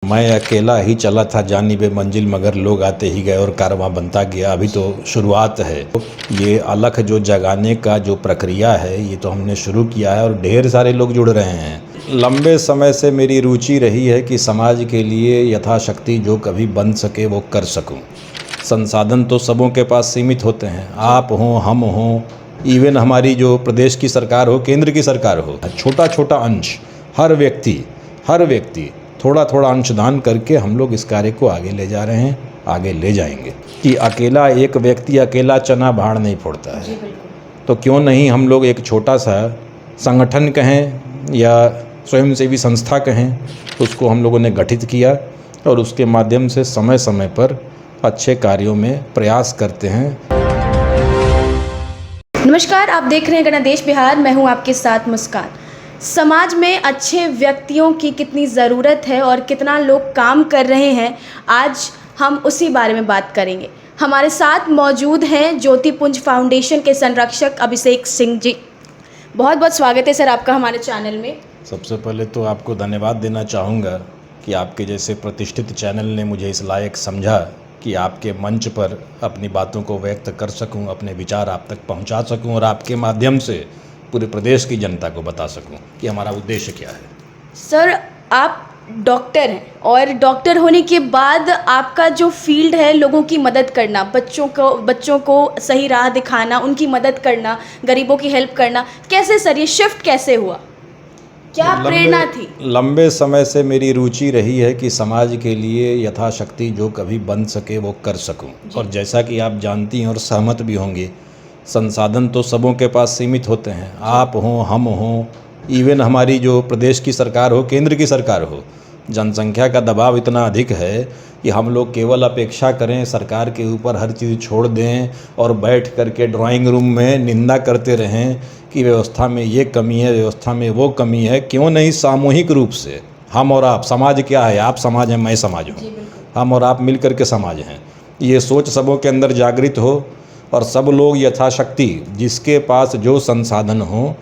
मैं अकेला ही चला था जानिबे मंजिल, मगर लोग आते ही गए और कारवां बनता गया। अभी तो शुरुआत है। ये अलख जो जगाने का जो प्रक्रिया है ये तो हमने शुरू किया है और ढेर सारे लोग जुड़ रहे हैं। लंबे समय से मेरी रुचि रही है कि समाज के लिए यथाशक्ति जो कभी बन सके वो कर सकूं। संसाधन तो सबों के पास सीमित होते हैं, आप हों, हम हों, इवन हमारी जो प्रदेश की सरकार हो, केंद्र की सरकार हो, छोटा छोटा अंश हर व्यक्ति थोड़ा थोड़ा अंशदान करके हम लोग इस कार्य को आगे ले जा रहे हैं, आगे ले जाएंगे। कि अकेला एक व्यक्ति अकेला चना भाड़ नहीं फोड़ता है, तो क्यों नहीं हम लोग एक छोटा सा संगठन कहें या स्वयंसेवी संस्था कहें, उसको हम लोगों ने गठित किया और उसके माध्यम से समय समय पर अच्छे कार्यों में प्रयास करते हैं। नमस्कार, आप देख रहे हैं गणदेश बिहार। मैं हूं आपके साथ मुस्कान। समाज में अच्छे व्यक्तियों की कितनी ज़रूरत है और कितना लोग काम कर रहे हैं, आज हम उसी बारे में बात करेंगे। हमारे साथ मौजूद हैं ज्योतिपुंज फाउंडेशन के संरक्षक अभिषेक सिंह जी। बहुत बहुत स्वागत है सर आपका हमारे चैनल में। सबसे पहले तो आपको धन्यवाद देना चाहूँगा कि आपके जैसे प्रतिष्ठित चैनल ने मुझे इस लायक समझा कि आपके मंच पर अपनी बातों को व्यक्त कर सकूं, अपने विचार आप तक पहुंचा सकूं और आपके माध्यम से पूरे प्रदेश की जनता को बता सकूं कि हमारा उद्देश्य क्या है। सर, आप डॉक्टर हैं और डॉक्टर होने के बाद आपका जो फील्ड है लोगों की मदद करना, बच्चों को सही राह दिखाना, उनकी मदद करना, गरीबों की हेल्प करना, कैसे सर ये शिफ्ट कैसे हुआ, क्या प्रेरणा थी? लंबे समय से मेरी रुचि रही है कि समाज के लिए यथाशक्ति जो कभी बन सके वो कर सकूं। और जैसा कि आप जानती हैं और सहमत भी होंगे, संसाधन तो सबों के पास सीमित होते हैं, आप हों, हम हों, इवन हमारी जो प्रदेश की सरकार हो, केंद्र की सरकार हो, जनसंख्या का दबाव इतना अधिक है कि हम लोग केवल अपेक्षा करें, सरकार के ऊपर हर चीज़ छोड़ दें और बैठ करके ड्राइंग रूम में निंदा करते रहें कि व्यवस्था में ये कमी है, व्यवस्था में वो कमी है। क्यों नहीं सामूहिक रूप से हम और आप, समाज क्या है, आप समाज हैं, मैं समाज हूँ, हम और आप मिल करके समाज हैं, ये सोच सबों के अंदर जागृत हो और सब लोग यथाशक्ति जिसके पास जो संसाधन हो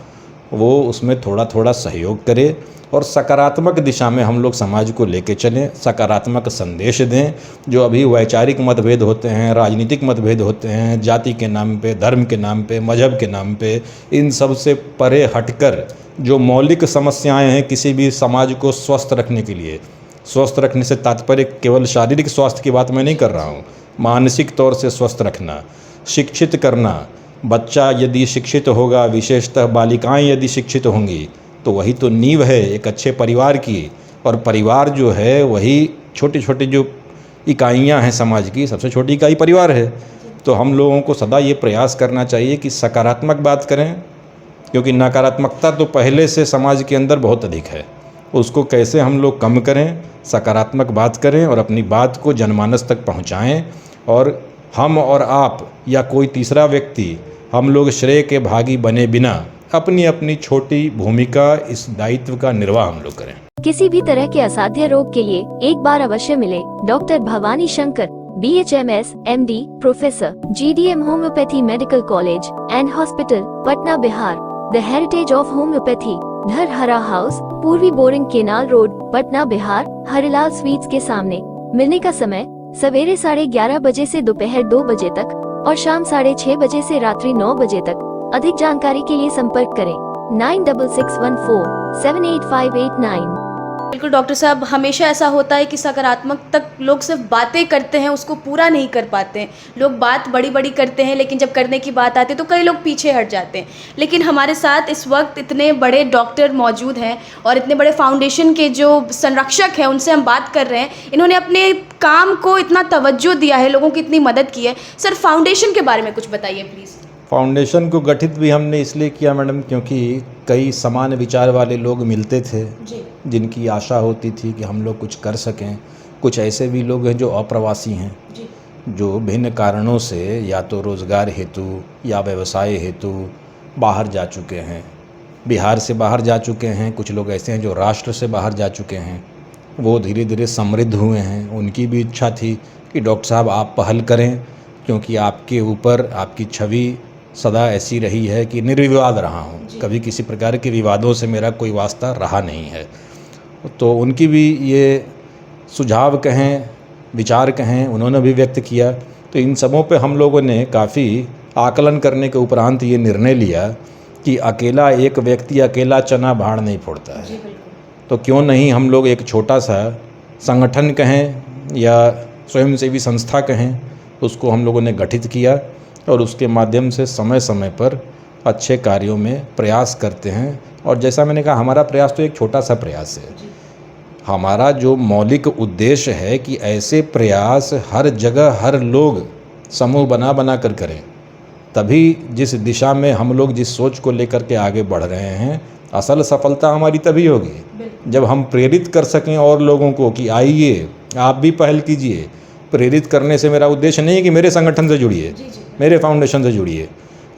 वो उसमें थोड़ा थोड़ा सहयोग करे और सकारात्मक दिशा में हम लोग समाज को लेके चलें, सकारात्मक संदेश दें। जो अभी वैचारिक मतभेद होते हैं, राजनीतिक मतभेद होते हैं, जाति के नाम पे, धर्म के नाम पे, मजहब के नाम पे, इन सब से परे हटकर जो मौलिक समस्याएं हैं किसी भी समाज को स्वस्थ रखने के लिए, स्वस्थ रखने से तात्पर्य केवल शारीरिक स्वास्थ्य की बात मैं नहीं कर रहा हूँ, मानसिक तौर से स्वस्थ रखना, शिक्षित करना। बच्चा यदि शिक्षित होगा, विशेषतः बालिकाएं यदि शिक्षित होंगी, तो वही तो नींव है एक अच्छे परिवार की। और परिवार जो है वही छोटी छोटी जो इकाइयां हैं समाज की, सबसे छोटी इकाई परिवार है। तो हम लोगों को सदा ये प्रयास करना चाहिए कि सकारात्मक बात करें, क्योंकि नकारात्मकता तो पहले से समाज के अंदर बहुत अधिक है। उसको कैसे हम लोग कम करें, सकारात्मक बात करें और अपनी बात को जनमानस तक पहुँचाएँ। और हम और आप या कोई तीसरा व्यक्ति, हम लोग श्रेय के भागी बने बिना अपनी अपनी छोटी भूमिका, इस दायित्व का निर्वाह हम लोग करें। किसी भी तरह के असाध्य रोग के लिए एक बार अवश्य मिले doctor Bhavani Shankar, BHMS, MD, professor, GDM homeopathy medical college and hospital, Patna, Bihar. The heritage of homeopathy, Dharhara house, पूर्वी boring canal road, Patna, Bihar. Harilal sweets के सामने। मिलने का समय सवेरे 11:30 बजे से दोपहर 2 बजे तक और शाम 6:30 बजे से रात्रि 9 बजे तक। अधिक जानकारी के लिए संपर्क करें 9661478589। बिल्कुल डॉक्टर साहब, हमेशा ऐसा होता है कि सकारात्मक तक लोग सिर्फ बातें करते हैं, उसको पूरा नहीं कर पाते हैं। लोग बात बड़ी बड़ी करते हैं, लेकिन जब करने की बात आती है तो कई लोग पीछे हट जाते हैं। लेकिन हमारे साथ इस वक्त इतने बड़े डॉक्टर मौजूद हैं और इतने बड़े फाउंडेशन के जो संरक्षक हैं उनसे हम बात कर रहे हैं। इन्होंने अपने काम को इतना तवज्जो दिया है, लोगों की इतनी मदद की है। सर, फाउंडेशन के बारे में कुछ बताइए प्लीज़। फाउंडेशन को गठित भी हमने इसलिए किया मैडम, क्योंकि कई समान विचार वाले लोग मिलते थे जिनकी आशा होती थी कि हम लोग कुछ कर सकें। कुछ ऐसे भी लोग हैं जो अप्रवासी हैं, जो भिन्न कारणों से या तो रोज़गार हेतु या व्यवसाय हेतु बाहर जा चुके हैं, बिहार से बाहर जा चुके हैं। कुछ लोग ऐसे हैं जो राष्ट्र से बाहर जा चुके हैं, वो धीरे धीरे समृद्ध हुए हैं। उनकी भी इच्छा थी कि डॉक्टर साहब आप पहल करें, क्योंकि आपके ऊपर आपकी छवि सदा ऐसी रही है कि निर्विवाद रहा हूँ, कभी किसी प्रकार के विवादों से मेरा कोई वास्ता रहा नहीं है। तो उनकी भी ये सुझाव कहें, विचार कहें, उन्होंने भी व्यक्त किया। तो इन सबों पे हम लोगों ने काफ़ी आकलन करने के उपरांत ये निर्णय लिया कि अकेला एक व्यक्ति अकेला चना भाड़ नहीं फोड़ता है। तो क्यों नहीं हम लोग एक छोटा सा संगठन कहें या स्वयंसेवी संस्था कहें, उसको हम लोगों ने गठित किया और उसके माध्यम से समय समय पर अच्छे कार्यों में प्रयास करते हैं। और जैसा मैंने कहा, हमारा प्रयास तो एक छोटा सा प्रयास है। हमारा जो मौलिक उद्देश्य है कि ऐसे प्रयास हर जगह हर लोग समूह बना बना कर करें, तभी जिस दिशा में हम लोग जिस सोच को लेकर के आगे बढ़ रहे हैं, असल सफलता हमारी तभी होगी जब हम प्रेरित कर सकें और लोगों को कि आइए आप भी पहल कीजिए। प्रेरित करने से मेरा उद्देश्य नहीं है कि मेरे संगठन से जुड़िए, मेरे फाउंडेशन से जुड़िए।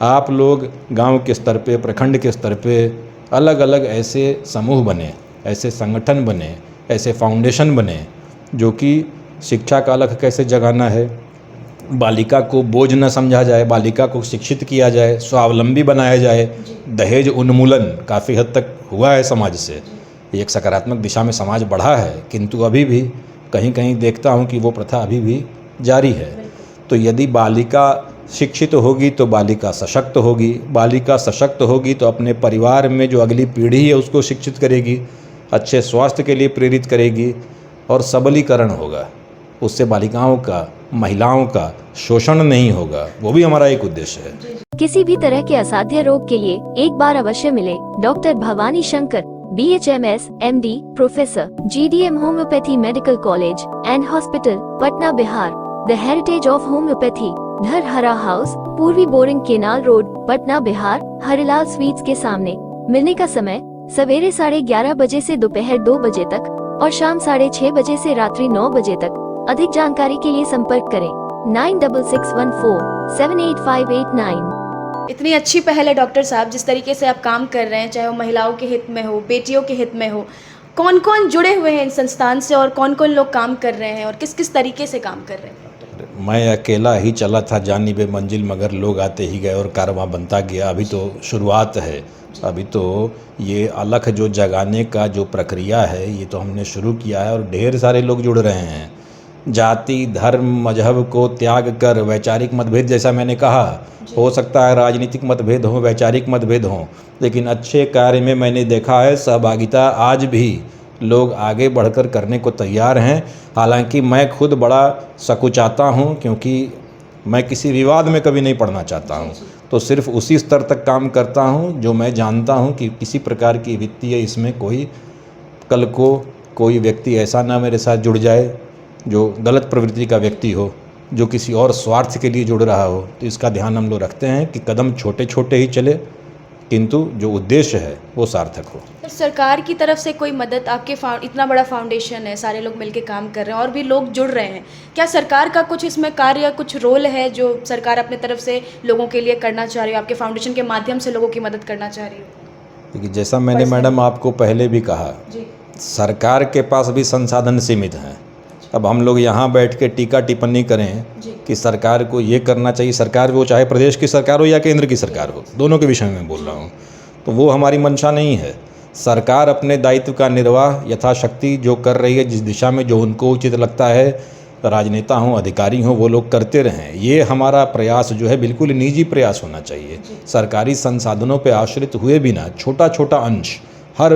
आप लोग गांव के स्तर पे, प्रखंड के स्तर पे अलग अलग ऐसे समूह बने, ऐसे संगठन बने, ऐसे फाउंडेशन बने जो कि शिक्षा का अलख कैसे जगाना है, बालिका को बोझ न समझा जाए, बालिका को शिक्षित किया जाए, स्वावलंबी बनाया जाए। दहेज उन्मूलन काफ़ी हद तक हुआ है समाज से, एक सकारात्मक दिशा में समाज बढ़ा है, किंतु अभी भी कहीं कहीं देखता हूँ कि वो प्रथा अभी भी जारी है। तो यदि बालिका शिक्षित होगी तो बालिका सशक्त होगी, बालिका सशक्त होगी तो अपने परिवार में जो अगली पीढ़ी है उसको शिक्षित करेगी, अच्छे स्वास्थ्य के लिए प्रेरित करेगी और सबलीकरण होगा। उससे बालिकाओं का, महिलाओं का शोषण नहीं होगा। वो भी हमारा एक उद्देश्य है। किसी भी तरह के असाध्य रोग के लिए एक बार अवश्य मिले doctor Bhavani Shankar, BHMS, MD, professor, GDM homeopathy medical college and hospital, Patna, Bihar. The heritage of homeopathy, Dharhara house, पूर्वी boring canal road, Patna, Bihar. Harilal sweets के सामने। मिलने का समय सवेरे 11:30 बजे से दोपहर 2 बजे तक और शाम 6:30 बजे से रात्रि 9 बजे तक। अधिक जानकारी के लिए संपर्क करें 9661478589। इतनी अच्छी पहल है डॉक्टर साहब, जिस तरीके से आप काम कर रहे हैं, चाहे वो महिलाओं के हित में हो, बेटियों के हित में हो। कौन कौन जुड़े हुए हैं इन संस्थान से और कौन कौन लोग काम कर रहे हैं और किस किस तरीके से काम कर रहे हैं? मैं अकेला ही चला था जानिबे मंजिल, मगर लोग आते ही गए और कारवां बनता गया। अभी तो शुरुआत है। अभी तो ये अलख जो जगाने का जो प्रक्रिया है, ये तो हमने शुरू किया है और ढेर सारे लोग जुड़ रहे हैं। जाति, धर्म, मजहब को त्याग कर वैचारिक मतभेद, जैसा मैंने कहा, हो सकता है राजनीतिक मतभेद हो, वैचारिक मतभेद हो, लेकिन अच्छे कार्य में मैंने देखा है सहभागिता आज भी लोग आगे बढ़कर करने को तैयार हैं। हालांकि मैं खुद बड़ा सकुचाता हूं, क्योंकि मैं किसी विवाद में कभी नहीं पड़ना चाहता हूं। तो सिर्फ उसी स्तर तक काम करता हूं जो मैं जानता हूं कि किसी प्रकार की वित्तीय इसमें कोई कल को कोई व्यक्ति ऐसा ना मेरे साथ जुड़ जाए जो गलत प्रवृत्ति का व्यक्ति हो, जो किसी और स्वार्थ के लिए जुड़ रहा हो। तो इसका ध्यान हम लोग रखते हैं कि कदम छोटे छोटे ही चले, किंतु जो उद्देश्य है वो सार्थक हो। तो सरकार की तरफ से कोई मदद, आपके इतना बड़ा फाउंडेशन है, सारे लोग मिलके काम कर रहे हैं और भी लोग जुड़ रहे हैं, क्या सरकार का कुछ इसमें कार्य, कुछ रोल है जो सरकार अपने तरफ से लोगों के लिए करना चाह रही हो, आपके फाउंडेशन के माध्यम से लोगों की मदद करना चाह रही हो? देखिए, जैसा मैंने मैडम आपको पहले भी कहा, सरकार के पास भी संसाधन सीमित हैं। अब हम लोग यहाँ बैठ के टीका टिप्पणी करें कि सरकार को ये करना चाहिए, सरकार वो चाहे प्रदेश की सरकार हो या केंद्र की सरकार हो, दोनों के विषय में बोल रहा हूँ, तो वो हमारी मंशा नहीं है। सरकार अपने दायित्व का निर्वाह यथाशक्ति जो कर रही है, जिस दिशा में जो उनको उचित लगता है, राजनेता हों, अधिकारी हों, वो लोग करते रहें। ये हमारा प्रयास जो है बिल्कुल निजी प्रयास होना चाहिए। सरकारी संसाधनों पर आश्रित हुए बिना छोटा छोटा अंश, हर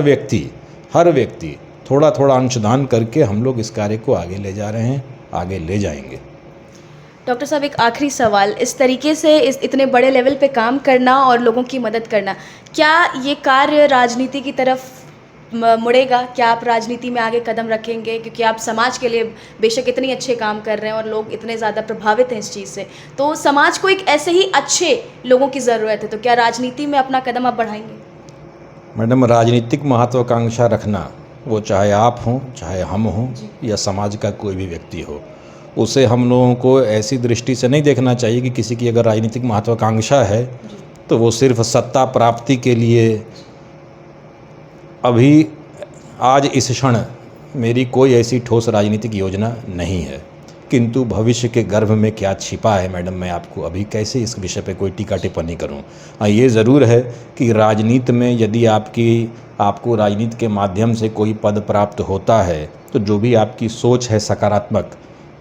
व्यक्ति थोड़ा थोड़ा अंशदान करके हम लोग इस कार्य को आगे ले जा रहे हैं, आगे ले जाएंगे। डॉक्टर साहब, एक आखिरी सवाल, इस तरीके से इतने बड़े लेवल पे काम करना और लोगों की मदद करना, क्या ये कार्य राजनीति की तरफ मुड़ेगा? क्या आप राजनीति में आगे कदम रखेंगे? क्योंकि आप समाज के लिए बेशक इतने अच्छे काम कर रहे हैं और लोग इतने ज़्यादा प्रभावित हैं इस चीज़ से, तो समाज को एक ऐसे ही अच्छे लोगों की ज़रूरत है, तो क्या राजनीति में अपना कदम आप बढ़ाएंगे? मैडम, राजनीतिक महत्वाकांक्षा रखना, वो चाहे आप हों, चाहे हम हों, या समाज का कोई भी व्यक्ति हो, उसे हम लोगों को ऐसी दृष्टि से नहीं देखना चाहिए कि किसी की अगर राजनीतिक महत्वाकांक्षा है तो वो सिर्फ सत्ता प्राप्ति के लिए। अभी आज इस क्षण मेरी कोई ऐसी ठोस राजनीतिक योजना नहीं है, किंतु भविष्य के गर्भ में क्या छिपा है मैडम, मैं आपको अभी कैसे इस विषय पे कोई टीका टिप्पणी करूं। हाँ, ये ज़रूर है कि राजनीति में यदि आपको राजनीति के माध्यम से कोई पद प्राप्त होता है तो जो भी आपकी सोच है सकारात्मक,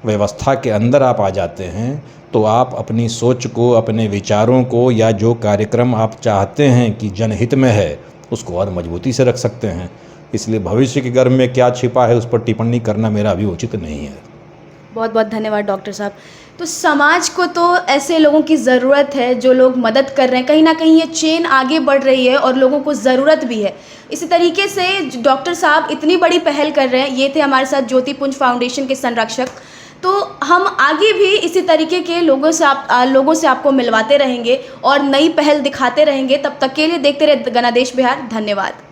व्यवस्था के अंदर आप आ जाते हैं तो आप अपनी सोच को, अपने विचारों को या जो कार्यक्रम आप चाहते हैं कि जनहित में है, उसको और मजबूती से रख सकते हैं। इसलिए भविष्य के गर्भ में क्या छिपा है उस पर टिप्पणी करना मेरा अभी उचित नहीं है। बहुत बहुत धन्यवाद डॉक्टर साहब। तो समाज को तो ऐसे लोगों की ज़रूरत है जो लोग मदद कर रहे हैं, कहीं ना कहीं ये चेन आगे बढ़ रही है और लोगों को ज़रूरत भी है। इसी तरीके से डॉक्टर साहब इतनी बड़ी पहल कर रहे हैं। ये थे हमारे साथ ज्योतिपुंज फाउंडेशन के संरक्षक। तो हम आगे भी इसी तरीके के लोगों से आपको मिलवाते रहेंगे और नई पहल दिखाते रहेंगे। तब तक के लिए देखते रहे गणादेश बिहार। धन्यवाद।